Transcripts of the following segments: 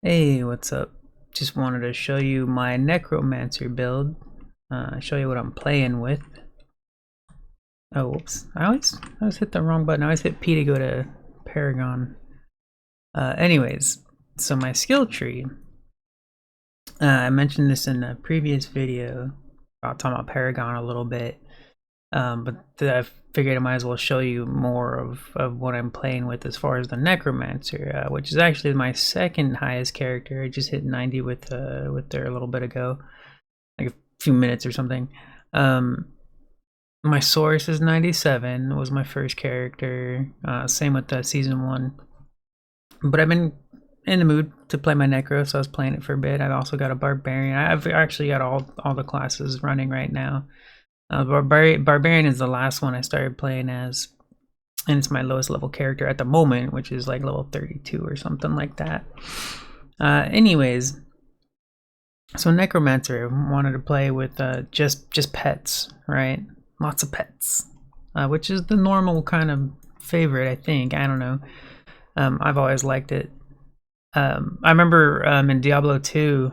Hey, what's up? Just wanted to show you my Necromancer build. Show you what I'm playing with. Oh, whoops. I always hit the wrong button. I always hit P to go to Paragon. Anyways, so my skill tree. I mentioned this in a previous video about talking about Paragon a little bit. But I figured I might as well show you more of what I'm playing with as far as the Necromancer, which is actually my second highest character. I just hit 90 with there a little bit ago, like a few minutes or something. My source is 97, was my first character. Same with the season 1. But I've been in the mood to play my Necro, so I was playing it for a bit. I've also got a Barbarian. I've actually got all the classes running right now. Barbarian is the last one I started playing as, and it's my lowest level character at the moment, which is like level 32 or something like that. Anyways, so Necromancer wanted to play with just pets, right? Lots of pets, which is the normal kind of favorite, I think. I don't know. I've always liked it. I remember in Diablo 2,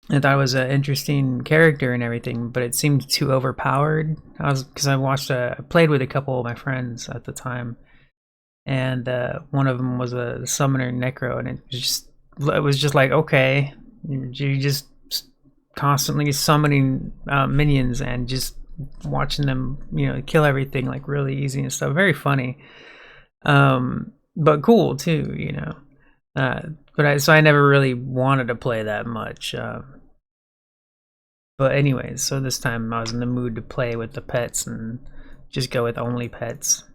I thought it was an interesting character and everything, but it seemed too overpowered. Because I played with a couple of my friends at the time, and one of them was a summoner Necro, and it was just like, okay, you just constantly summoning minions and just watching them, kill everything like really easy and stuff. Very funny, but cool too, so I never really wanted to play that much. But anyways, so this time I was in the mood to play with the pets and just go with only pets.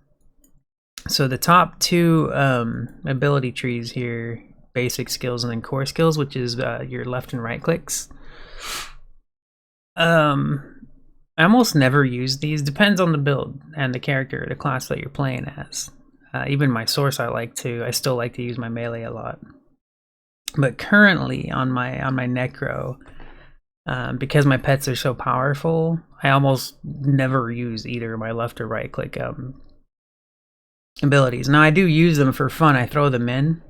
So the top two ability trees here, basic skills and then core skills, which is your left and right clicks. I almost never use these. Depends on the build and the character, the class that you're playing as. Even my source, I still like to use my melee a lot. But currently on my Necro, because my pets are so powerful, I almost never use either my left or right click abilities. Now I do use them for fun. I throw them in.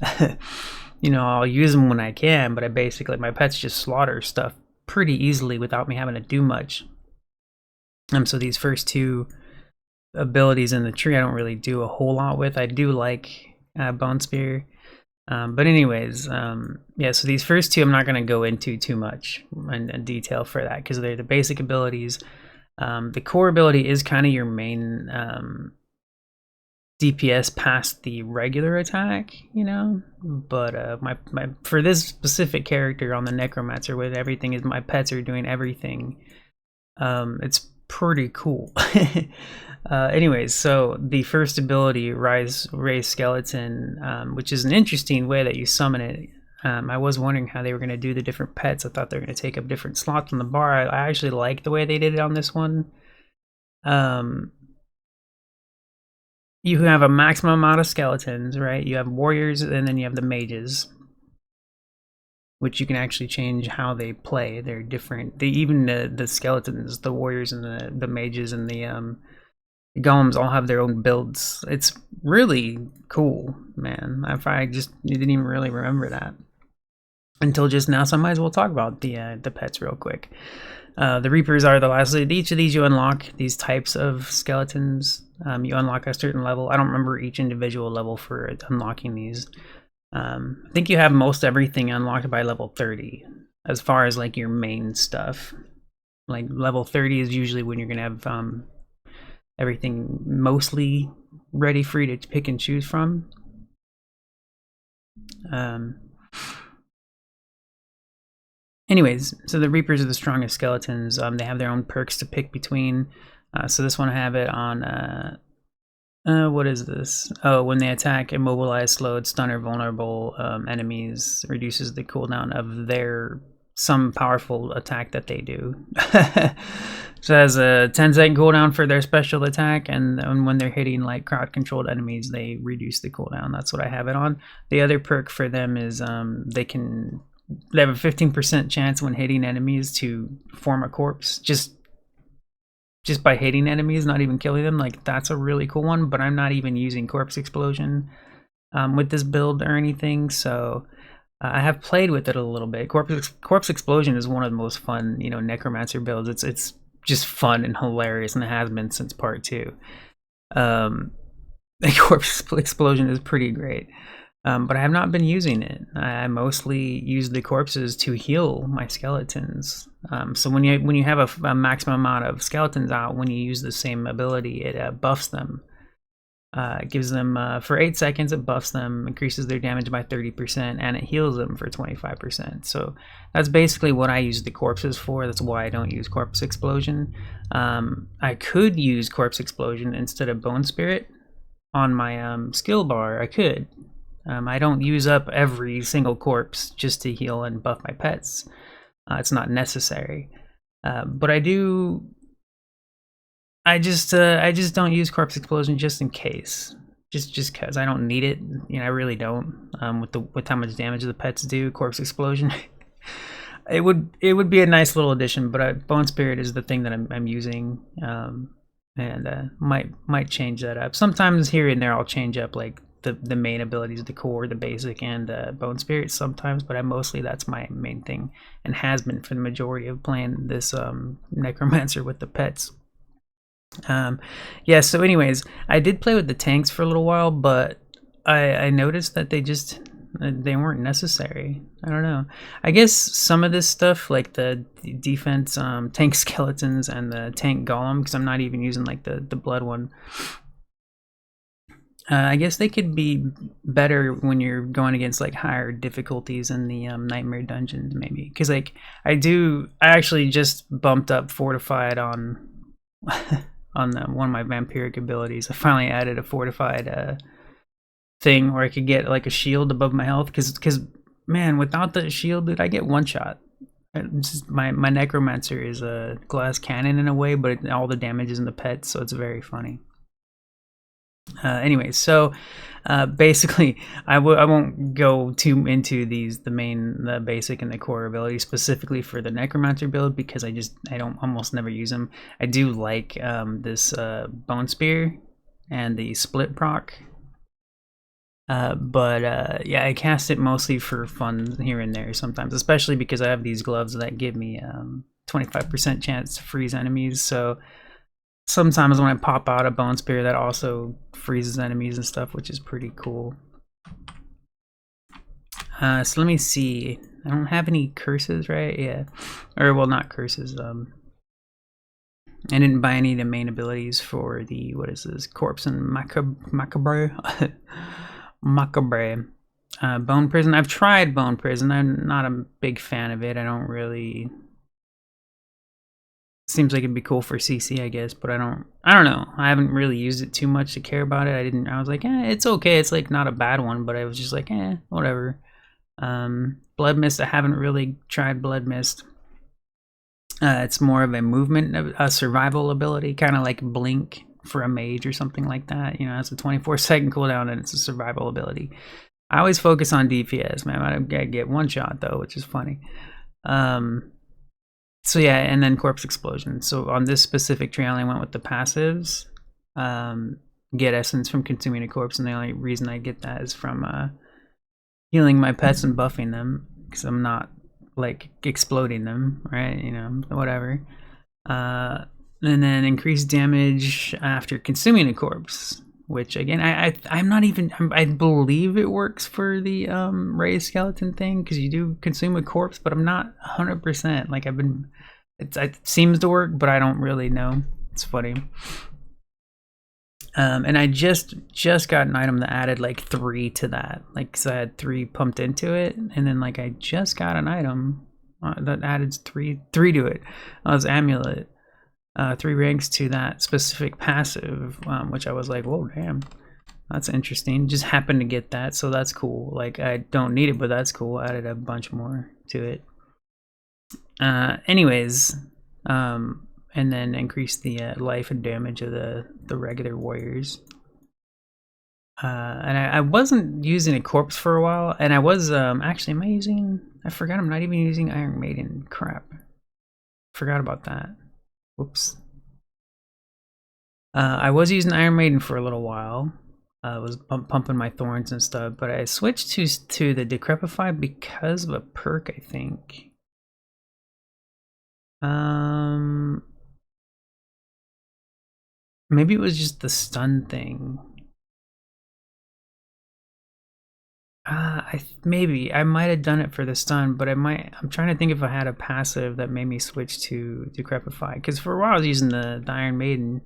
I'll use them when I can, but my pets just slaughter stuff pretty easily without me having to do much. So these first two abilities in the tree I don't really do a whole lot with. I do like Bone Spear. But anyways, yeah, so these first two I'm not going to go into too much in detail for that because they're the basic abilities. The core ability is kind of your main DPS past the regular attack, but for this specific character on the Necromancer, with everything is my pets are doing everything. It's pretty cool. Anyways, so the first ability, Raise Skeleton, which is an interesting way that you summon it. I was wondering how they were going to do the different pets. I thought they were going to take up different slots on the bar. I actually like the way they did it on this one. You have a maximum amount of skeletons, right? You have warriors, and then you have the mages, which you can actually change how they play. They're different. Even the skeletons, the warriors, and the mages, and the golems all have their own builds. It's really cool, man. I just didn't even really remember that until just now, so I might as well talk about the pets real quick. The Reapers are the last. Each of these you unlock these types of skeletons. You unlock a certain level. I don't remember each individual level for unlocking these. I think you have most everything unlocked by level 30 as far as like your main stuff. Like level 30 is usually when you're gonna have everything mostly ready for you to pick and choose from. Anyways, so the Reapers are the strongest skeletons. They have their own perks to pick between. So this one I have it on what is this? Oh, when they attack, immobilize, slowed, stun, or vulnerable enemies, reduces the cooldown of some powerful attack that they do. So it has a 10-second cooldown for their special attack, and when they're hitting like crowd-controlled enemies, they reduce the cooldown. That's what I have it on. The other perk for them is they have a 15% chance when hitting enemies to form a corpse. Just by hitting enemies, not even killing them. Like, that's a really cool one, but I'm not even using corpse explosion. with this build or anything, so I have played with it a little bit. Corpse Explosion is one of the most fun, you know, Necromancer builds. It's just fun and hilarious, and it has been since part 2. The Corpse Explosion is pretty great, but I have not been using it. I mostly use the corpses to heal my skeletons. So when you have a maximum amount of skeletons out, when you use the same ability, it buffs them. It gives them, for 8 seconds, it buffs them, increases their damage by 30%, and it heals them for 25%. So that's basically what I use the corpses for. That's why I don't use Corpse Explosion. I could use Corpse Explosion instead of Bone Spirit on my skill bar. I could. I don't use up every single corpse just to heal and buff my pets. It's not necessary. But I do... I just don't use Corpse Explosion just in case, just cause I don't need it. You know, I really don't. With how much damage the pets do, Corpse Explosion, it would be a nice little addition. But Bone Spirit is the thing that I'm using, and might change that up. Sometimes here and there I'll change up like the main abilities, the core, the basic, and Bone Spirit sometimes. But mostly that's my main thing, and has been for the majority of playing this Necromancer with the pets. Yeah, so anyways, I did play with the tanks for a little while, but I noticed that they weren't necessary. I don't know. I guess some of this stuff, like the defense tank skeletons and the tank golem, because I'm not even using like the blood one, I guess they could be better when you're going against like higher difficulties in the nightmare dungeons, maybe. Because like I actually just bumped up fortified on on one of my vampiric abilities. I finally added a fortified thing where I could get like a shield above my health, because man, without the shield, dude, I get one shot. My Necromancer is a glass cannon in a way, but all the damage is in the pets, so it's very funny. Anyways, so basically, I won't go too into the basic and the core abilities specifically for the Necromancer build, because I don't almost never use them. I do like this Bone Spear and the Split proc, but yeah, I cast it mostly for fun here and there sometimes, especially because I have these gloves that give me 25% chance to freeze enemies. So sometimes when I pop out a Bone Spear, that also freezes enemies and stuff, which is pretty cool. So let me see. I don't have any curses, right? Yeah. Or, well, not curses. I didn't buy any of the main abilities for the, what is this? Corpse and macabre. Macabre. Bone Prison. I've tried Bone Prison. I'm not a big fan of it. I don't really... Seems like it'd be cool for CC, I guess, but I don't know. I haven't really used it too much to care about it. I was like, it's okay. It's like not a bad one, but I was just like, whatever. Blood Mist, I haven't really tried Blood Mist. It's more of a movement, a survival ability, kind of like Blink for a mage or something like that. You know, it's a 24-second cooldown and it's a survival ability. I always focus on DPS, man. I get one shot though, which is funny. So yeah, and then Corpse Explosion. So on this specific tree, I only went with the passives. Get essence from consuming a corpse, and the only reason I get that is from healing my pets and buffing them, because I'm not like exploding them, right? You know, whatever. And then increased damage after consuming a corpse, which again, I'm not even, I believe it works for the raised skeleton thing, because you do consume a corpse, but I'm not 100%. Like it seems to work, but I don't really know. It's funny. And I just got an item that added like 3 to that, like, cause I had 3 pumped into it, and then like I just got an item that added 3 to it. That was Amulet. 3 ranks to that specific passive, which I was like, whoa, damn, that's interesting. Just happened to get that, so that's cool. Like, I don't need it, but that's cool. Added a bunch more to it. Anyways, and then increase the life and damage of the regular warriors. And I wasn't using a corpse for a while, and I was actually, I forgot I'm not even using Iron Maiden. Crap, forgot about that. Whoops. I was using Iron Maiden for a little while, Was pumping my thorns and stuff, but I switched to the Decrepify because of a perk, I think. Maybe it was just the stun thing. Maybe I might have done it for the stun, but I'm trying to think if I had a passive that made me switch to Decrepify. Because for a while I was using the Iron Maiden,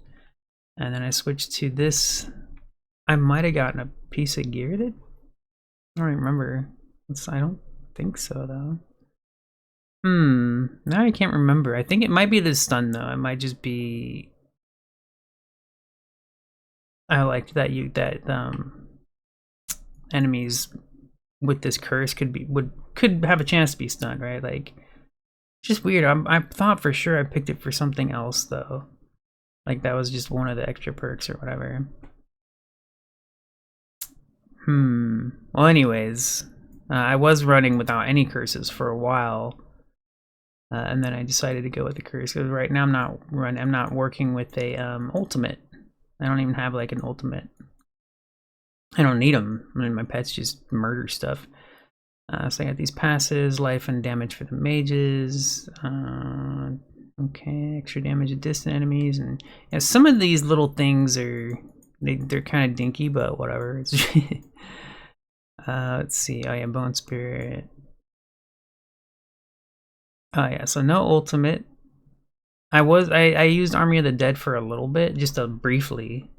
and then I switched to this. I might have gotten a piece of gear that I don't remember. I don't think so though. Now I can't remember. I think it might be the stun though. It might just be. I liked that enemies with this curse could have a chance to be stunned, right? Like, just weird. I thought for sure I picked it for something else though. Like that was just one of the extra perks or whatever. Well, anyways, I was running without any curses for a while, and then I decided to go with the curse because right now I'm not working with a ultimate. I don't even have like an ultimate. I don't need them. I mean, my pets just murder stuff. So I got these passes, life and damage for the mages. Okay, extra damage to distant enemies, and yeah, some of these little things are they're kind of dinky, but whatever. It's let's see. Oh yeah, bone spirit. Oh yeah, so no ultimate. I used Army of the Dead for a little bit, just briefly.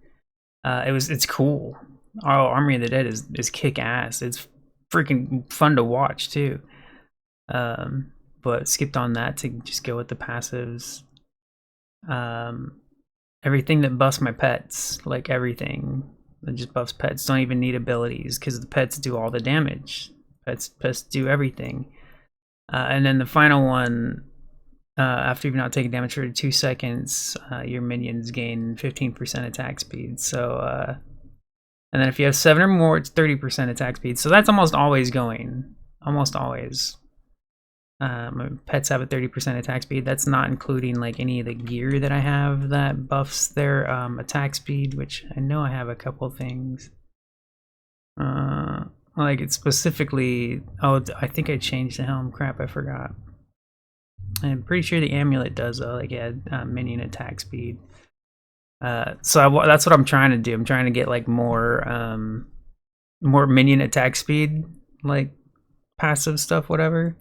It's cool. Oh, Army of the Dead is kick ass. It's freaking fun to watch too. But skipped on that to just go with the passives. Everything that buffs my pets, like everything that just buffs pets, don't even need abilities because the pets do all the damage. Pets do everything. And then the final one, after you've not taken damage for 2 seconds, your minions gain 15% attack speed. So, and then if you have 7 or more, it's 30% attack speed. So that's almost always going. Almost always. My pets have a 30% attack speed. That's not including like any of the gear that I have that buffs their attack speed, which I know I have a couple things. Like it's specifically, oh, I think I changed the helm. Crap, I forgot. I'm pretty sure the amulet does like add minion attack speed. So that's what I'm trying to do. I'm trying to get like more minion attack speed, like passive stuff, whatever.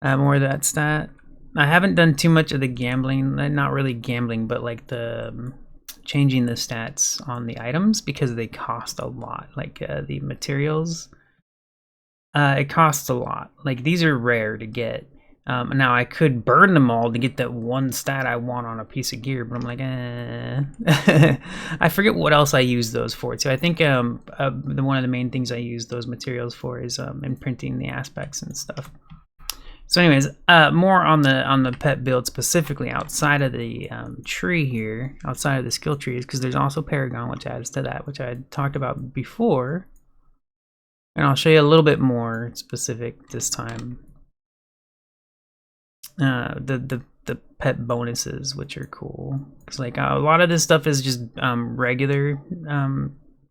More of that stat. I haven't done too much of the gambling, not really gambling, but like the changing the stats on the items because they cost a lot. Like the materials, it costs a lot. Like these are rare to get. Now I could burn them all to get that one stat I want on a piece of gear, but I'm like, I forget what else I use those for too. I think one of the main things I use those materials for is imprinting the aspects and stuff. So anyways, more on the pet build specifically outside of the tree here, outside of the skill trees, because there's also Paragon, which adds to that, which I had talked about before. And I'll show you a little bit more specific this time. The pet bonuses, which are cool, because like a lot of this stuff is just regular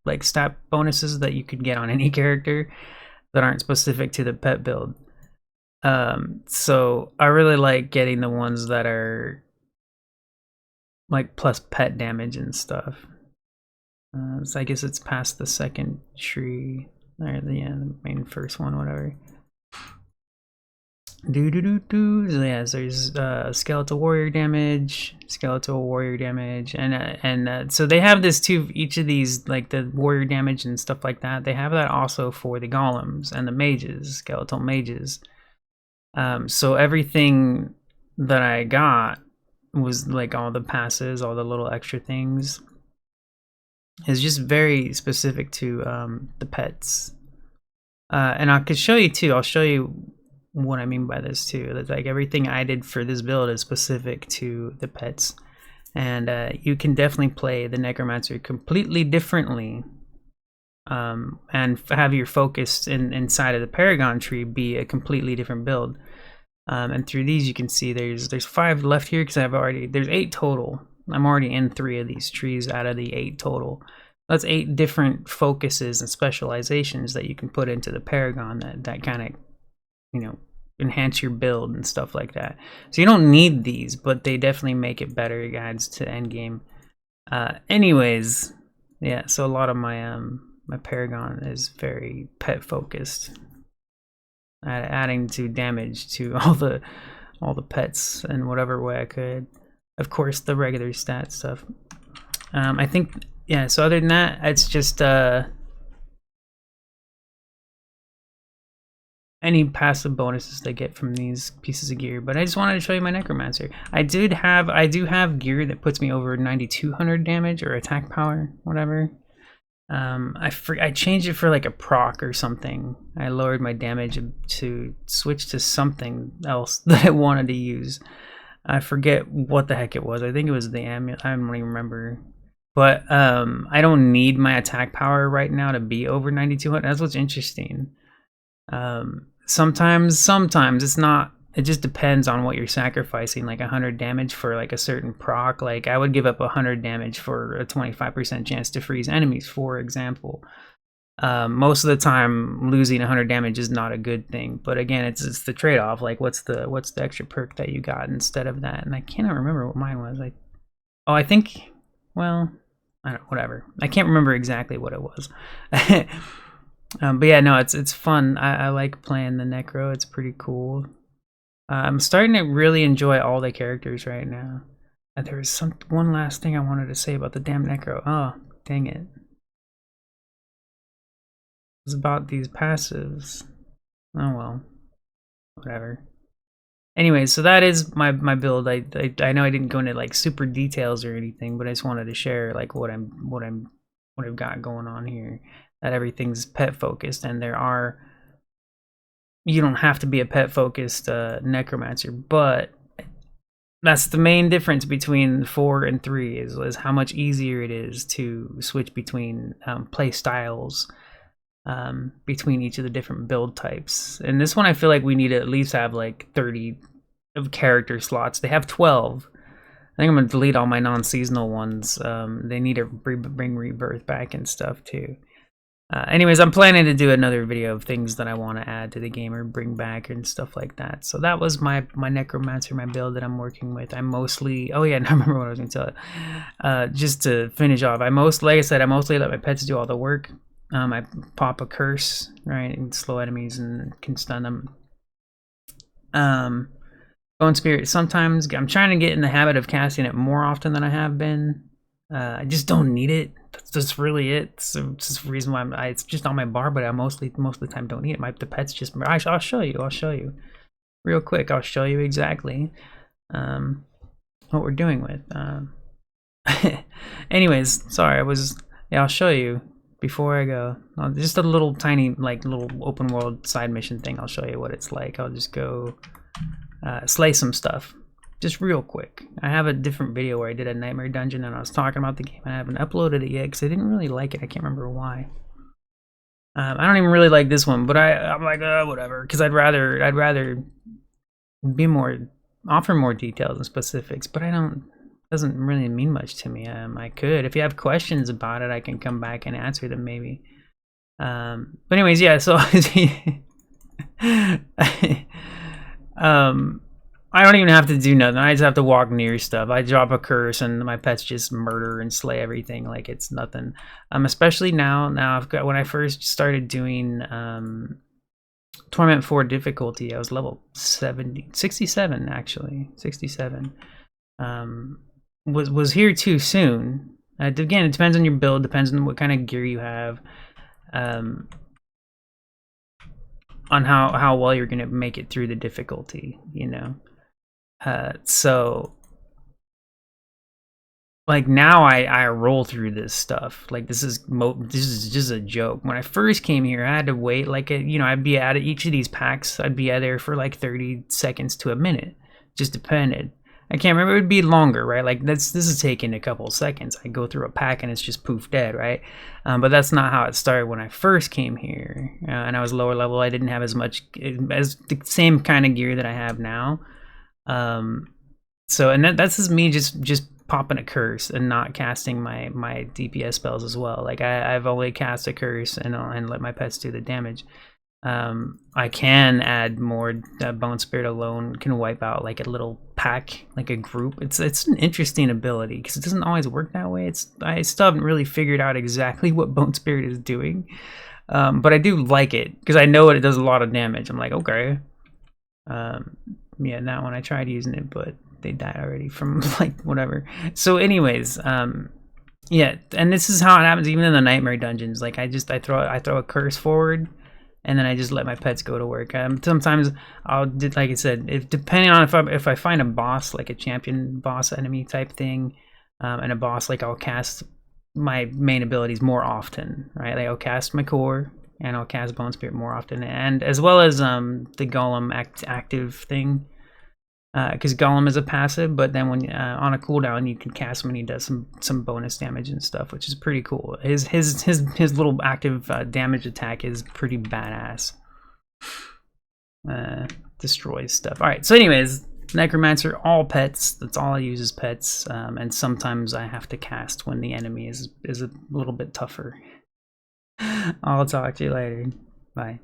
like stat bonuses that you could get on any character that aren't specific to the pet build. So I really like getting the ones that are like plus pet damage and stuff. So I guess it's past the second tree, or the main first one, whatever. So yeah, so there's skeletal warrior damage, and so they have this too. Each of these, like the warrior damage and stuff like that, they have that also for the golems and the mages, skeletal mages. So everything that I got was like all the passes, all the little extra things, is just very specific to the pets. And I could show you too. I'll show you what I mean by this too. That like everything I did for this build is specific to the pets, and you can definitely play the Necromancer completely differently. And have your focus inside of the Paragon tree be a completely different build. And through these you can see there's 5 left here because there's 8 total. I'm already in 3 of these trees out of the 8 total. That's 8 different focuses and specializations that you can put into the Paragon that kind of, you know, enhance your build and stuff like that. So you don't need these, but they definitely make it better. It adds to endgame. Anyways, yeah. So a lot of my my Paragon is very pet focused, adding to damage to all the pets in whatever way I could. Of course, the regular stat stuff. I think, yeah. So other than that, it's just any passive bonuses they get from these pieces of gear. But I just wanted to show you my Necromancer. I do have gear that puts me over 9200 damage or attack power, whatever. I changed it for like a proc or something. I lowered my damage to switch to something else that I wanted to use. I forget what the heck it was. I think it was the amulet. I don't even remember. But I don't need my attack power right now to be over 9200. That's what's interesting. Sometimes it's not. It just depends on what you're sacrificing. Like 100 damage for like a certain proc. Like I would give up 100 damage for a 25% chance to freeze enemies, for example. Most of the time, losing 100 damage is not a good thing. But again, it's the trade-off. Like what's the extra perk that you got instead of that? And I cannot remember what mine was. I think, well, I don't, whatever. I can't remember exactly what it was. But yeah, no, it's fun. I like playing the Necro. It's pretty cool. I'm starting to really enjoy all the characters right now. There was one last thing I wanted to say about the damn Necro. Oh, dang it. It was about these passives. Oh well, whatever. Anyway, so that is my build. I know I didn't go into like super details or anything, but I just wanted to share like what I've got going on here. That everything's pet focused, and you don't have to be a pet focused Necromancer, but that's the main difference between 4 and 3 is how much easier it is to switch between play styles between each of the different build types. And this one I feel like we need to at least have like 30 of character slots. They have 12. I think I'm gonna delete all my non-seasonal ones. They need to bring Rebirth back and stuff too. Anyways, I'm planning to do another video of things that I want to add to the game or bring back and stuff like that. So that was my Necromancer, my build that I'm working with. I mostly, oh yeah, I remember what I was going to tell you. Just to finish off, like I said, I mostly let my pets do all the work. I pop a curse, right, and slow enemies and can stun them. Bone Spirit, sometimes I'm trying to get in the habit of casting it more often than I have been. I just don't need it. That's really it. So it's just the reason why it's just on my bar, but I most of the time don't need it. The pets just. I'll show you real quick. I'll show you exactly what we're doing with. Anyways, sorry. I'll show you before I go. Just a little tiny little open world side mission thing. I'll show you what it's like. I'll just go slay some stuff. Just real quick. I have a different video where I did a nightmare dungeon and I was talking about the game. I haven't uploaded it yet because I didn't really like it. I can't remember why. I don't even really like this one, but I'm like, whatever. Because I'd rather offer more details and specifics, but doesn't really mean much to me. I could. If you have questions about it, I can come back and answer them maybe. But anyways, yeah, so I don't even have to do nothing. I just have to walk near stuff. I drop a curse and my pets just murder and slay everything like it's nothing. Especially now when I first started doing Torment 4 difficulty, I was level 67 actually. 67. Was here too soon. Again, it depends on your build, depends on what kind of gear you have. On how well you're gonna make it through the difficulty, you know. So like now I roll through this stuff. Like this is just a joke. When I first came here, I had to wait I'd be at each of these packs. I'd be there for like 30 seconds to a minute. Just depended. I can't remember. It would be longer, right? Like this is taking a couple of seconds. I go through a pack and it's just poof dead, right? But that's not how it started when I first came here, and I was lower level. I didn't have as the same kind of gear that I have now. So and that's just me just popping a curse and not casting my DPS spells as well. Like I've only cast a curse and let my pets do the damage. I can add more. Bone Spirit alone can wipe out like a little pack, like a group. It's an interesting ability because it doesn't always work that way. I still haven't really figured out exactly what Bone Spirit is doing, but I do like it because I know it does a lot of damage. I'm like, okay, yeah. That one I tried using it, but they died already from like whatever. So, anyways, yeah, and this is how it happens even in the Nightmare dungeons. Like I throw a curse forward. And then I just let my pets go to work. Sometimes I'll do, like I said, depending on if I find a boss, like a champion boss enemy type thing, and a boss, like I'll cast my main abilities more often, right? Like I'll cast my core and I'll cast Bone Spirit more often, and as well as the Golem active thing, because Golem is a passive, but then when on a cooldown you can cast him and he does some bonus damage and stuff, which is pretty cool. His little active damage attack is pretty badass. Destroys stuff. All right. So, anyways, Necromancer, all pets. That's all I use is pets, and sometimes I have to cast when the enemy is a little bit tougher. I'll talk to you later. Bye.